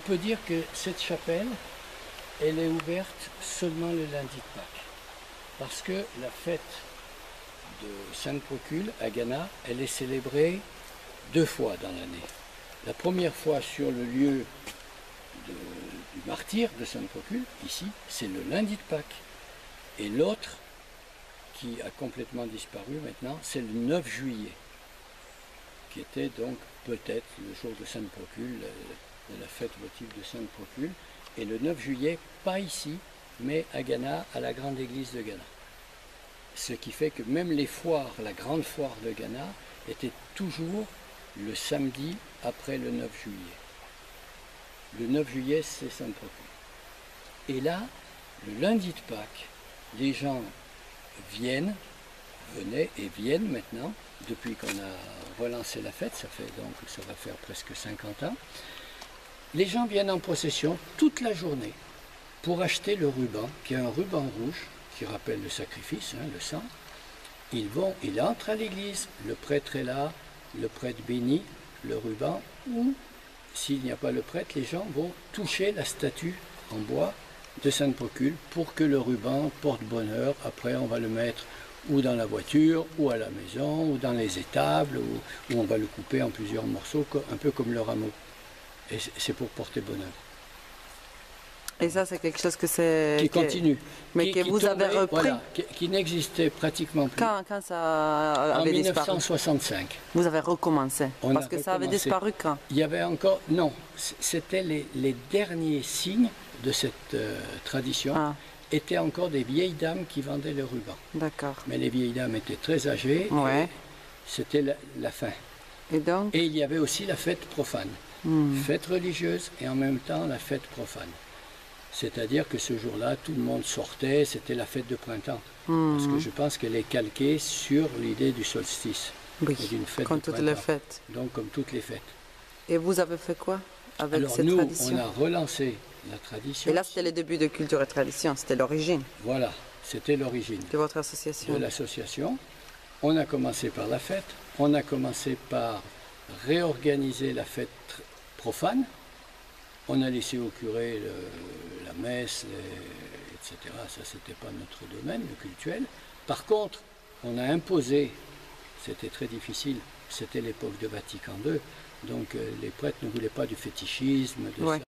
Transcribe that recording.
peut dire que cette chapelle, elle est ouverte seulement le lundi de Pâques. Parce que la fête de Sainte-Procule à Gannat, elle est célébrée 2 fois dans l'année. La première fois sur le lieu du martyre de Sainte-Procule, ici, c'est le lundi de Pâques. Et l'autre, qui a complètement disparu maintenant, c'est le 9 juillet, qui était donc peut-être le jour de Sainte-Procule, de la fête votive de Sainte-Procule. Et le 9 juillet, pas ici, mais à Gannat, à la grande église de Gannat. Ce qui fait que même les foires, la grande foire de Gannat, était toujours le samedi après le 9 juillet. Le 9 juillet, c'est Sainte-Procule. Et là, le lundi de Pâques, les gens venaient et viennent maintenant, depuis qu'on a relancé la fête, ça va faire presque 50 ans. Les gens viennent en procession toute la journée pour acheter le ruban, qui est un ruban rouge, qui rappelle le sacrifice, le sang. Ils entrent à l'église, le prêtre est là, le prêtre bénit le ruban, ou s'il n'y a pas le prêtre, les gens vont toucher la statue en bois de Sainte-Procule pour que le ruban porte bonheur. Après, on va le mettre ou dans la voiture, ou à la maison, ou dans les étables, ou on va le couper en plusieurs morceaux, un peu comme le rameau. Et c'est pour porter bonheur. Et ça, c'est quelque chose qui continue. Mais que vous avez repris. Voilà, qui n'existait pratiquement plus. Quand ça avait disparu? En 1965. Vous avez recommencé. Parce que ça avait disparu quand? Il y avait encore... Non, c'était les derniers signes de cette tradition. Étaient encore des vieilles dames qui vendaient le ruban. D'accord. Mais les vieilles dames étaient très âgées. Ouais. C'était la fin. Et donc? Et il y avait aussi la fête profane. Fête religieuse et en même temps la fête profane. C'est-à-dire que ce jour-là, tout le monde sortait, c'était la fête de printemps. Parce que je pense qu'elle est calquée sur l'idée du solstice. Oui, comme toutes les fêtes. Donc comme toutes les fêtes. Et vous avez fait quoi avec Alors, cette tradition? On a relancé la tradition. Et là, c'était le début de Culture et Tradition, c'était l'origine. Voilà, c'était l'origine. De votre association. De l'association. On a commencé par la fête. On a commencé par réorganiser la fête profane. On a laissé au curé la messe, etc. Ça, c'était pas notre domaine, le cultuel. Par contre, on a imposé, c'était très difficile, c'était l'époque de Vatican II, donc les prêtres ne voulaient pas du fétichisme, de ça.